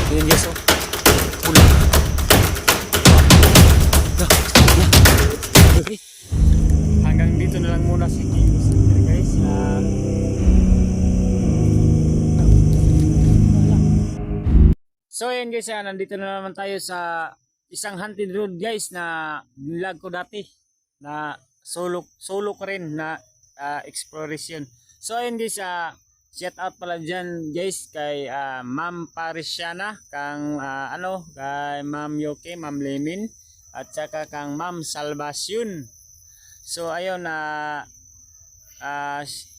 Yun guys, oh. Pula. Hanggang dito na lang muna si King Sander guys. So ayan guys, nandito na naman tayo sa isang haunted road guys na vlog ko dati na solo ko rin na exploration. So ayan guys, shout out pala dyan guys kay Ma'am Parisiana, kang kay Ma'am Yoke, Ma'am Lemin, at saka kang Ma'am Salvacion. So ayun,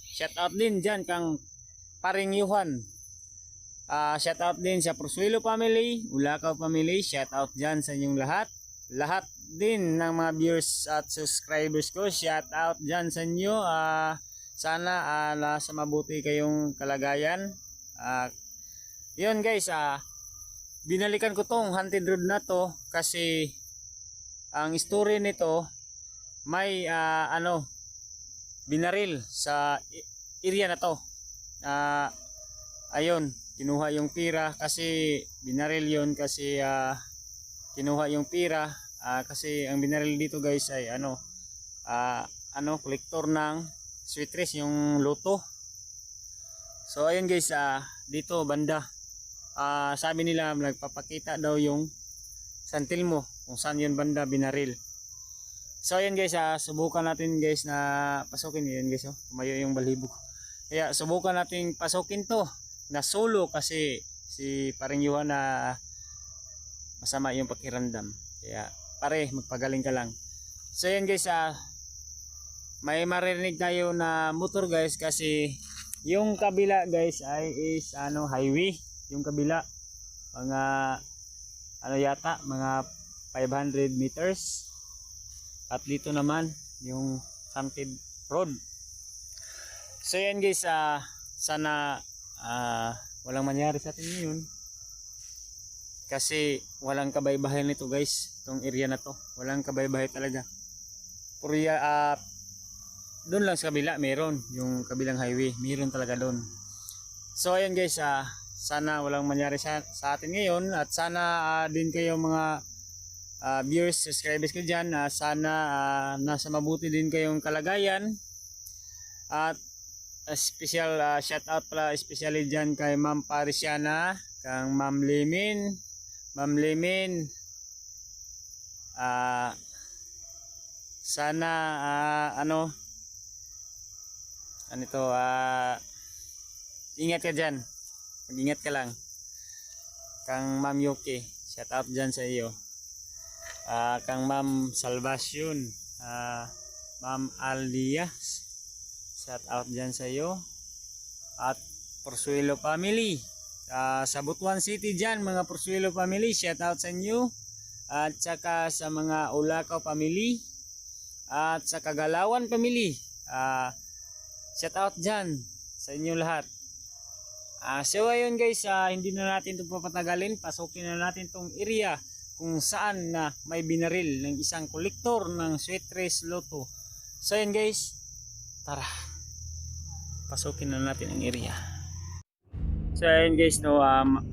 shout out din dyan kang Paring Yuhan. Shout out din sa Porsuelo family, Ulakaw family, shout out dyan sa inyong lahat. Lahat din ng mga viewers at subscribers ko, shout out dyan sa inyo. Sana nasa mabuti kayong kalagayan. Yun guys, binalikan ko tong haunted road na to kasi ang story nito may binaril sa area na to. Ayun, kinuha yung pira kasi binaril yun kasi kinuha yung pira kasi ang binaril dito guys ay kolektor ng sweetres, yung loto. So ayun guys, dito banda sabi nila nagpapakita daw yung San Telmo kung saan yun banda binaril. So ayun guys, subukan natin guys na pasukin yun guys, tumayo yung balibo. Kaya subukan natin pasukin to na solo kasi si Paring Yuhan na masama yung pakiramdam. Kaya pare, magpagaling ka lang. So yan guys, may maririnig tayo na motor guys kasi yung kabila guys ay is highway. Yung kabila mga yata mga 500 meters. At dito naman yung haunted road. So yan guys, sana walang mangyari sa atin ngayon kasi walang kabaybahay nito guys, itong area na to walang kabaybahay talaga. Purya doon lang sa kabila meron, yung kabilang highway meron talaga doon. So ayun guys, sana walang mangyari sa atin ngayon at sana din kayo mga viewers, subscribers ko dyan, sana nasa mabuti din kayong kalagayan. At special shout out pala especially dyan kay Ma'am Parisiana, kang Ma'am Lemin, sana ingat ka dyan, mag-ingat ka lang. Kang Ma'am Yoke, shout out dyan sa iyo. Kang Ma'am Salvacion, Ma'am Aldia, shout out dyan sa iyo. At Porsuelo family, sa Butuan City dyan mga Porsuelo family, shout out sa inyo. At saka sa mga Ulakaw family at sa Kagalawan family, shout out dyan sa inyo lahat. So ayun guys, hindi na natin ito papatagalin, pasukin na natin tong area kung saan na may binaril ng isang kolektor ng sweetres loto. So ayun guys, tara, pasukin na natin ang area. So ayun guys,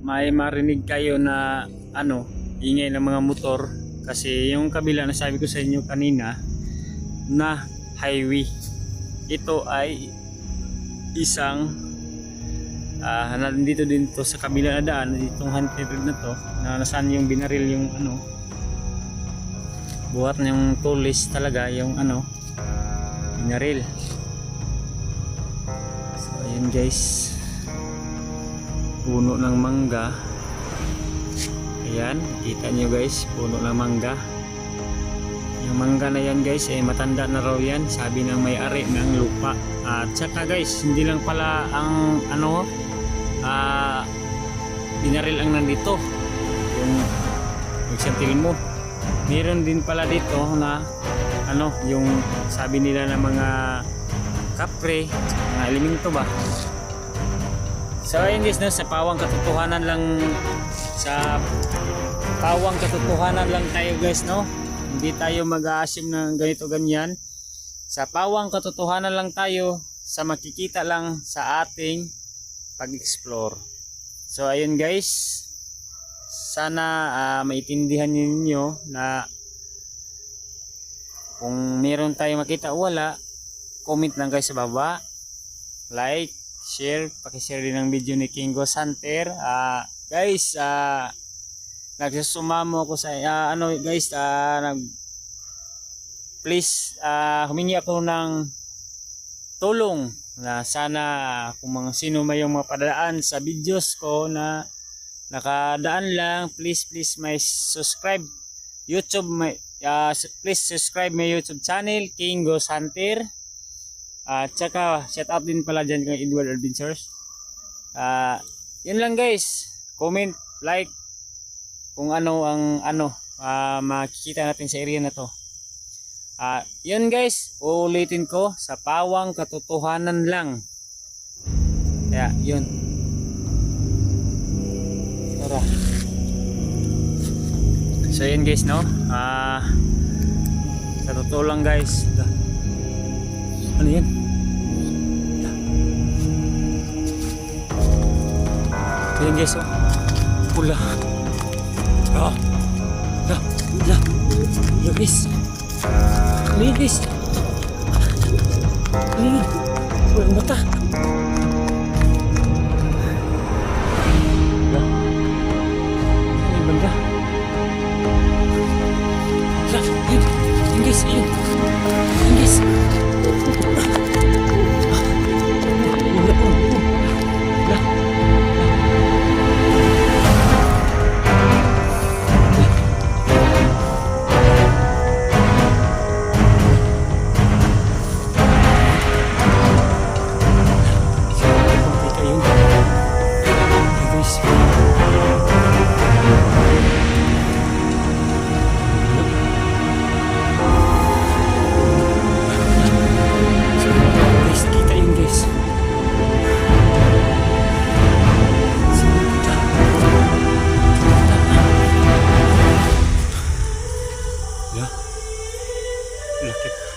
may marinig kayo na ingay ng mga motor kasi yung kabila na sabi ko sa inyo kanina na highway, ito ay isang nandito din to sa kabila na daan, ditong haunted road na to na nasaan yung binaril yung buhat na yung tulis talaga yung binaril. So ayun guys, puno ng mangga. Ayan, kita nyo guys, puno ng mangga. Yung mangga na yan guys ay matanda na raw yan, sabi ng may-ari ng lupa. At saka guys, hindi lang pala ang binaril ang nandito yung San Telmo. Meron din pala dito na yung sabi nila ng mga kapre, mga elemento ba. So ayun guys, sa pawang katotohanan lang tayo guys, hindi tayo mag-a-assume ng ganito ganyan. Sa pawang katotohanan lang tayo, sa makikita lang sa ating pag-explore. So ayun guys, sana maintindihan ninyo na kung meron tayo makita o wala, comment lang guys sa baba, like, share, pakishare din ang video ni King Ghost Hunter. Guys, nagsusumamo ako sa guys, please humingi ako ng tulong na sana kung mga sino may yung mapadaan sa videos ko na nakadaan lang, please may subscribe YouTube, please subscribe my YouTube channel King Ghost Hunter. At saka shout out din pala dyan kay Edward Adventures. Yun lang guys, comment, like kung ano ang makikita natin sa area na to. Yun guys, uulitin ko, sa pawang katotohanan lang. Kaya yun. Tara. So yun guys, no, sa totoo lang guys, ano yan? Ayan guys, pula. Guys, ayan guys, ayan, walang mata. Ayan banda. Ayan guys, ayan guys.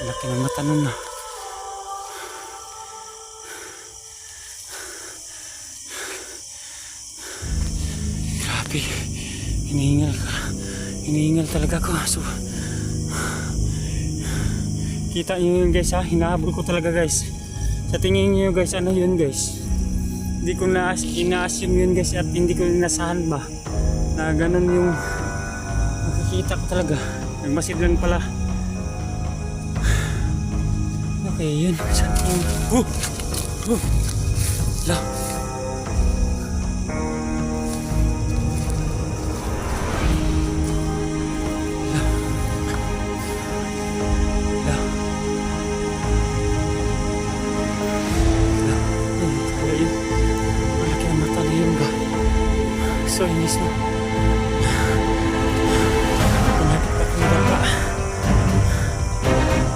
Laki ng mata nun na. Grabe, hinihingal talaga ako. So, kita nyo yun guys, hinahabol ko talaga guys. Sa tingin nyo guys, ano yun guys, hindi ko ina-assume yun guys, at hindi ko inasahan ba na ganun yung makikita ko talaga. Nagmasid lang pala. Okay, yun. Saan yung... La. Ayun. Malaki ang mata na yun ba? So, inis mo. Pinapit pa kong dapa.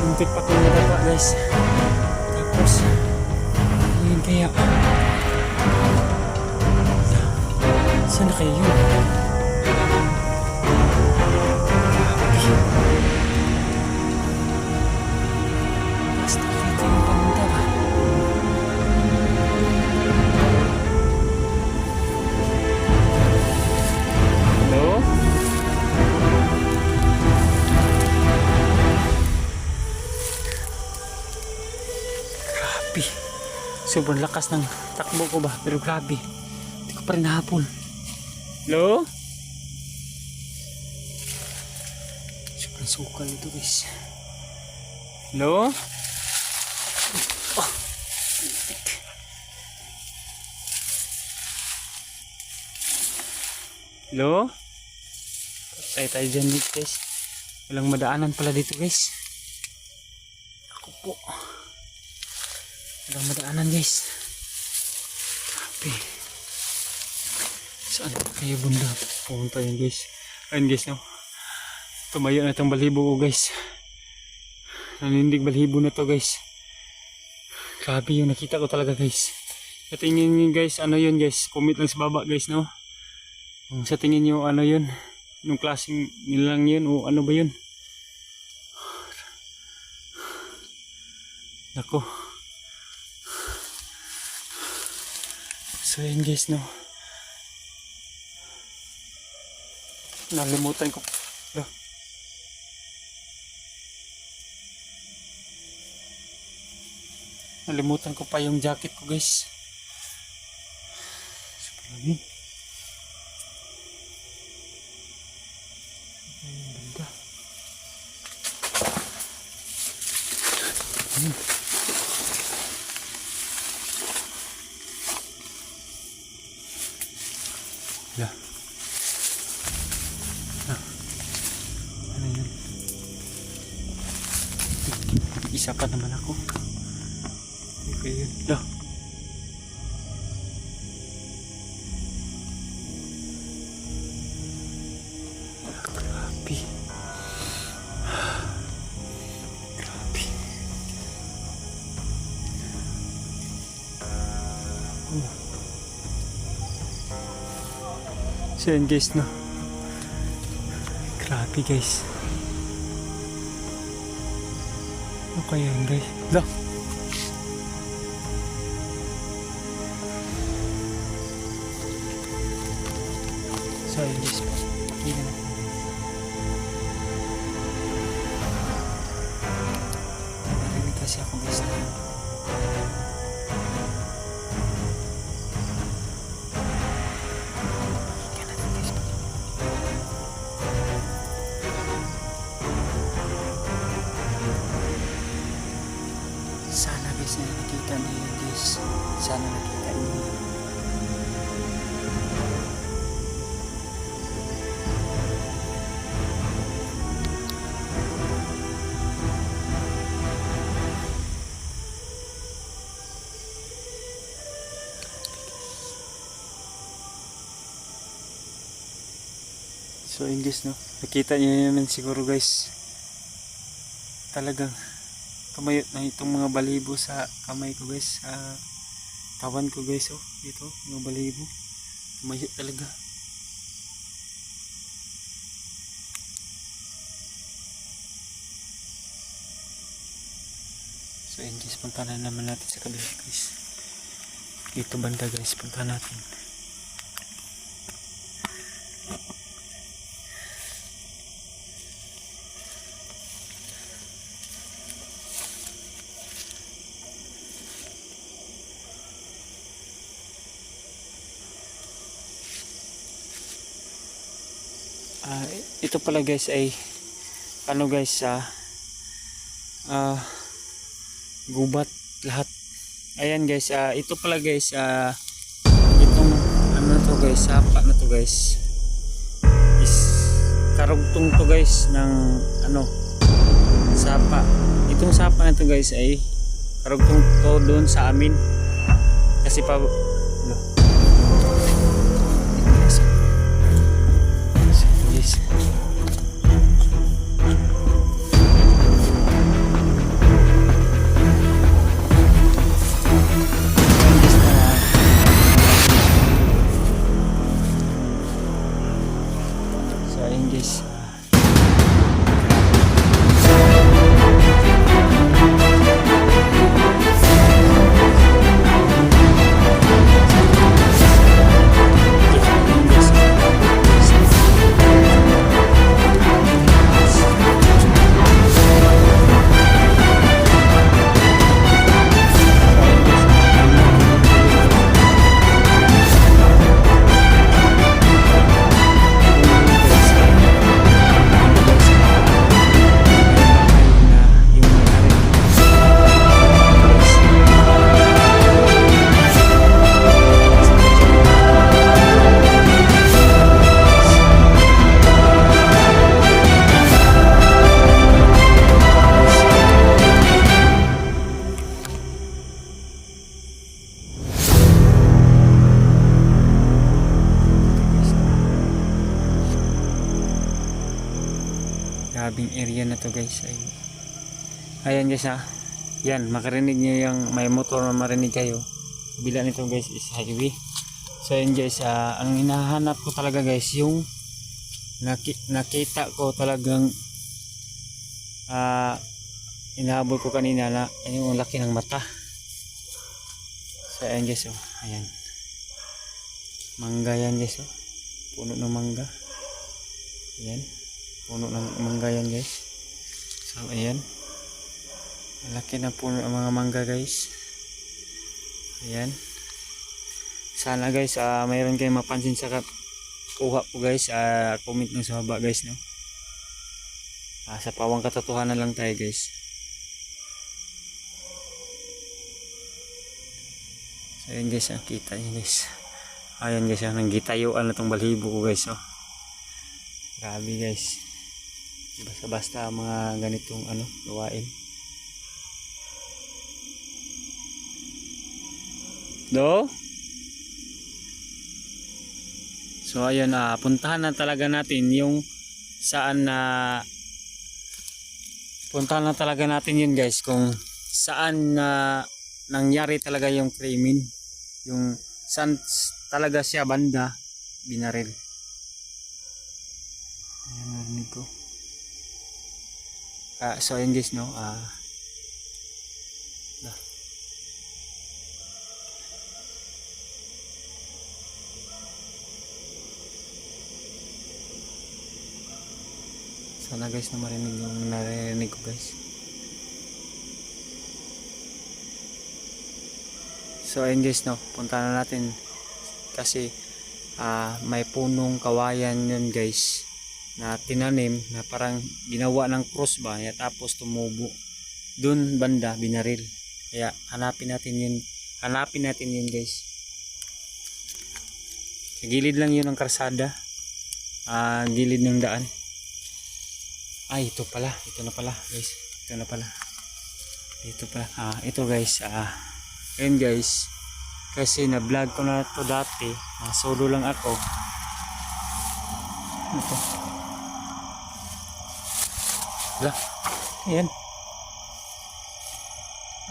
Muntik pa kong dapa guys. Tapos, ayun kaya. Saan na kayo yun? Basta dito yung pamunta ba? Hello? Grabe. Sobrang lakas ng takbo ko ba? Pero grabe. Hindi ko pa rin nahabol. Hello? Sobrang sukal ito guys. Hello? Oh. Hello? Tayo dyan dito guys. Walang madaanan pala dito guys. Ako po. Walang madaanan guys. Grabe. Saan kayo bunda? Pumunta yun guys. Ayun guys no. Tumayo na itong balhibo ko guys. Nanindig balhibo na to guys. Grabe yung nakita ko talaga guys. Sa tingin nyo guys, ano yun guys? Comment lang sa baba guys no. Kung sa tingin nyo ano yun? Anong klaseng nilang yun o ano ba yun? Nako. So yun guys no. Nalimutan ko. Lah. Nalimutan ko pa yung jacket ko, guys. Super lamig. Ang ganda. Lah. Ano yun? Isa pa naman ako. Okay yun. Lah. Grabe. Grabe. So yun guys, no? Grabe guys. Ano kaya yun guys? Lah. So yun guys, hindi na natin. Narinig kasi ako guys na sana guys na nakita niyo guys. Sana nakita niyo. So yun guys, no? Nakita niyo naman siguro guys. Talagang tumayot na itong mga balibo sa kamay ko guys. Sa tawan ko guys, oh. Dito, mga balibo. Tumayot talaga. So yun guys, punta na naman natin sa kabila guys. Dito banda guys, punta natin. Ito pala guys ay ano guys, gubat lahat. Ayan guys, ito pala guys, itong ano na to guys, sapa na to guys, is karugtong to guys ng ano, sapa. Itong sapa na to guys ay karugtong to doon sa amin kasi pa grabing area na to guys. Ayan guys ha. Yan, makarinig nyo yung may motor na marinig kayo. Kabila nito guys is highway. So yun guys, ang hinahanap ko talaga guys yung nakita ko talagang inahabol ko kanina na yung laki ng mata. So ayan guys, oh, ayan. Mangga yan guys, oh. Puno ng mangga. Ayan. Puno ng mangga yan guys. So ayan. Malaki na puno ang mga mangga guys. Ayan. Sana guys mayroon kayong mapansin sa kuha po guys. Comment nyo sa baba guys, no. Sa pawang katotohanan lang tayo guys. So ayan guys, kita nyo guys. Ayan guys, nanggitayuan na tong balibo ko guys. Oh. Grabe guys. Basta-basta mga ganitong gawain. Do? So ayan, puntahan na talaga natin yung saan puntahan na talaga natin yun guys, kung saan nangyari talaga yung krimen, yung saan talaga siya banda binaril. Ayan, narinig ko. So ayan guys, no. Sana guys na marinig yung narinig ko guys. So ayun guys, no, punta na natin kasi may punong kawayan yun guys na tinanim na parang ginawa ng cross ba, tapos tumubo dun banda binaril. Kaya hanapin natin yun guys. Sa gilid lang yun ng karsada, gilid ng daan. Ay, ito na pala guys, ito guys. Ayun guys, kasi na vlog ko na to dati, solo lang ako. Ito lah, ayan,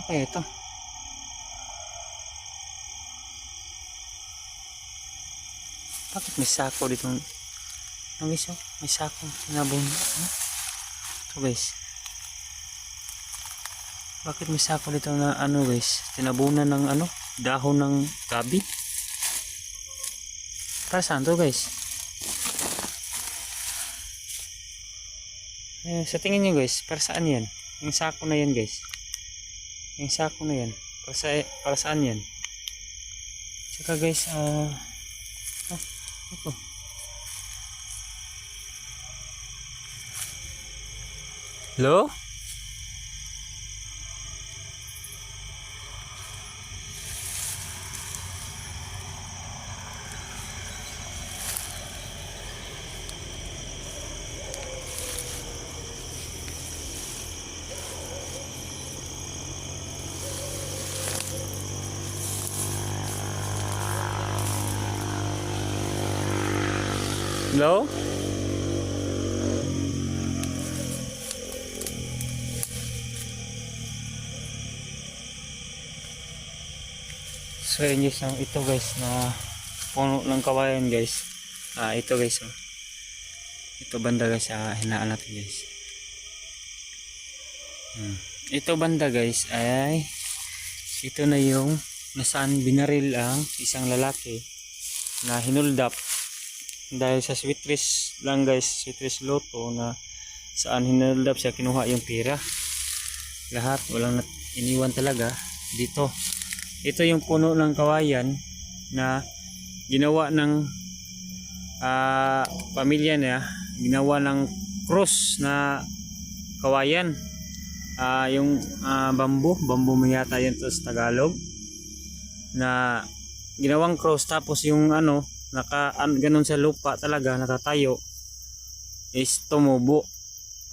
okay, ito bakit may sako dito? May sako nabon. Ito guys, bakit may sako dito na guys, tinabunan ng dahon ng gabi? Para saan to guys? Sa tingin nyo guys, para saan yan? Yung sako na yan guys, para saan yan? Tsaka guys, ito. Hello? Hello? So yun guys, ito guys na puno ng kawayan guys. Ito guys, ito banda guys, hinaan natin guys. Ito banda guys ay ito na yung nasaan binaril ang isang lalaki na hinuldap dahil sa sweetress lang guys, sweetress loto, na saan hinuldap siya, kinuha yung pira lahat, walang iniwan talaga dito. Ito yung puno ng kawayan na ginawa ng pamilya niya, ginawa ng cross na kawayan, yung bambu mo yata yun to sa Tagalog, na ginawang cross, tapos yung ganun sa lupa talaga natatayo is tumubo.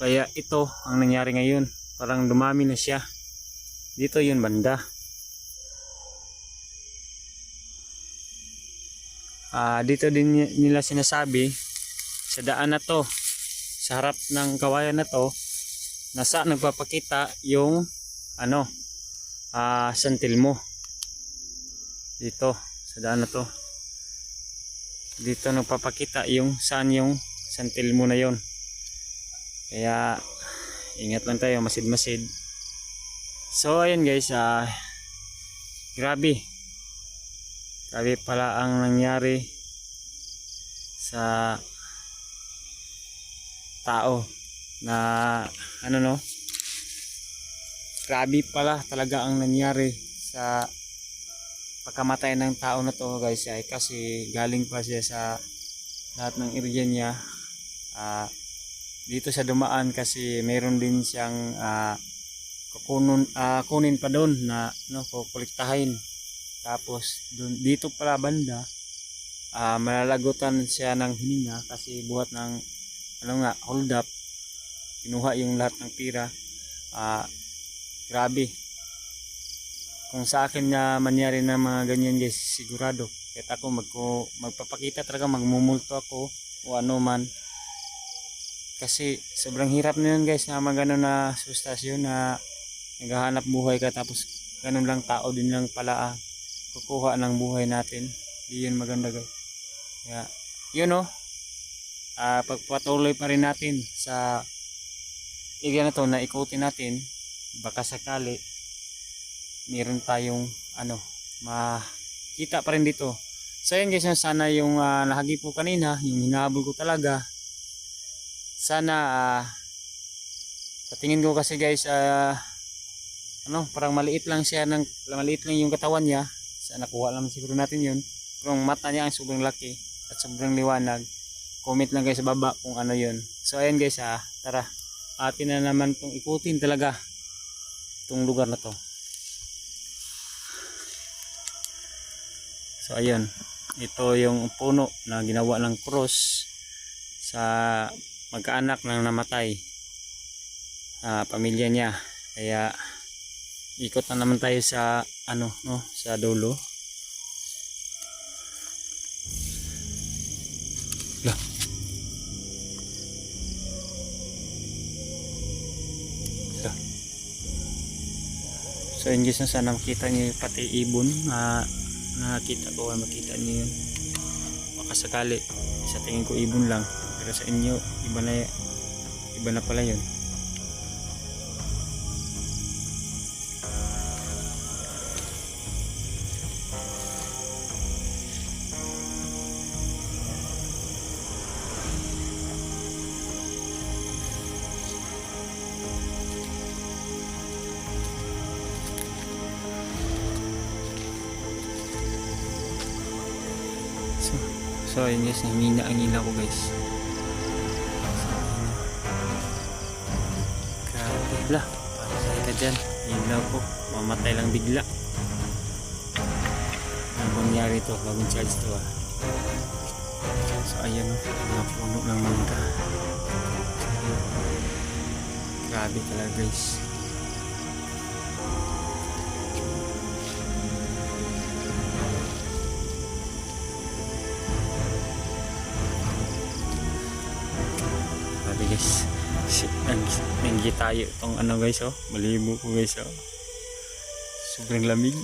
Kaya ito ang nangyari ngayon, parang dumami na siya dito, yun banda. Dito din nila sinasabi sa daan na to, sa harap ng kawayan na to, nasa nagpapakita yung santil mo dito sa daan na to. Dito nagpapakita yung saan yung santil mo na yon. Kaya ingat lang tayo, masid-masid. So ayun guys, grabe pala ang nangyari sa tao na ano no, grabe pala talaga ang nangyari sa pagkamatay ng tao na to guys, ay kasi galing pa siya sa lahat ng area niya dito sa dumaan kasi mayroon din siyang kunin pa doon na no, kukolektahin. Tapos dito pala banda malalagutan siya ng hininga kasi buhat ng ano nga, hold up, kinuha yung lahat ng pira. Grabe kung sa akin na mangyari na mga ganyan guys, sigurado kahit ako magpapakita talaga, magmumulto ako o ano man, kasi sobrang hirap na yun guys na magano na sustasyon na naghahanap buhay ka tapos ganun lang, tao din lang pala kukuha ng buhay natin. Di yun maganda guys. Kaya yun o, pagpatuloy pa rin natin sa area na to, na ikutin natin, baka sakali meron tayong ano, makita pa rin dito. So yun guys, sana yung nahagi po kanina, yung hinahabol ko talaga, sana sa tingin ko kasi guys ano, parang maliit lang siya, maliit lang yung katawan niya. Sana nakuha lang siguro natin yun, pero ang mata niya ang sobrang laki at sobrang liwanag. Comment lang guys sa baba kung ano yun. So ayan guys, tara, atin na naman itong ikutin talaga itong lugar na to. So ayun, ito yung puno na ginawa ng cross sa magkaanak ng namatay pamilya niya. Kaya ikot na naman tayo sa ano no, sa dulo. Lah. Lah. So yun guys, sana makita niyo pati ibon nakita ko, makita niyo yun. Baka sakali sa tingin ko ibon lang, pero sa inyo iba na pala yun. So ayun guys, namina ang ilaw ko guys. Grabe lah, patay ka dyan, ilaw ko, mamatay lang bigla. Ano nangyari to, bagong charge to So ayun o, mga puno ng mangga. Grabe talaga guys. Guys, nanggi tayo itong ano guys, malibo ko guys, sobrang lamig.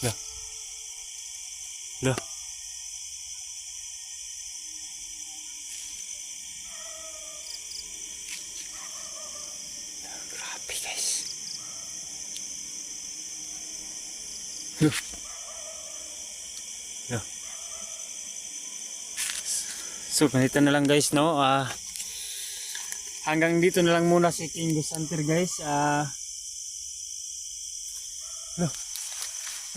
Lah grabe guys. So ganito na lang guys no, hanggang dito na lang muna si King Ghost Hunter guys.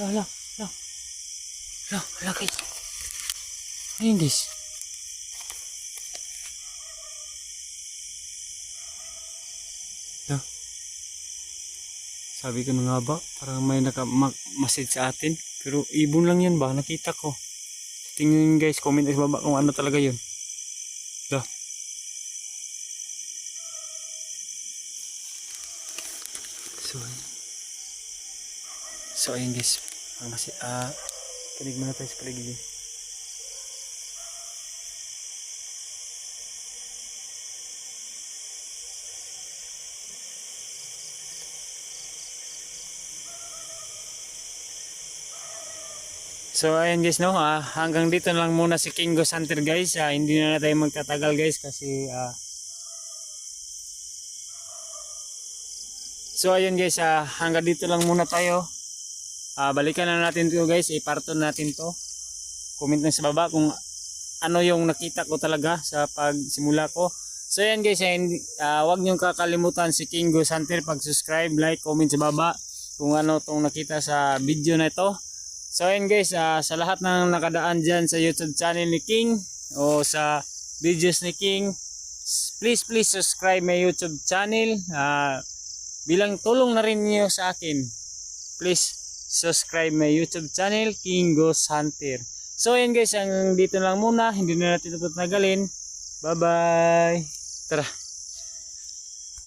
Guys, ayun guys, sabi ko na nga ba, parang may naka-message sa atin, pero ibon lang yan ba, nakita ko. Tingin guys, comment sa baba kung ano talaga yun. So ayun guys, kinig muna tayo sa paligid. So ayun guys no, hanggang dito na lang muna si King Ghost Hunter guys. Hindi na tayo magtatagal guys kasi so ayun guys, hanggang dito lang muna tayo. Balikan na natin to guys, iparton natin to. Comment na sa baba kung ano yung nakita ko talaga sa pagsimula ko. So yan guys, huwag niyong kakalimutan si King Ghost Hunter, pag-subscribe, like, comment sa baba kung ano tong nakita sa video na ito. So yan guys, sa lahat ng nakadaan dyan sa YouTube channel ni King o sa videos ni King, please subscribe my YouTube channel. Bilang tulong na rin niyo sa akin, please subscribe my YouTube channel, King Ghost Hunter. So yan guys, dito lang muna, hindi na natin ito patagalin. Bye bye. Tara.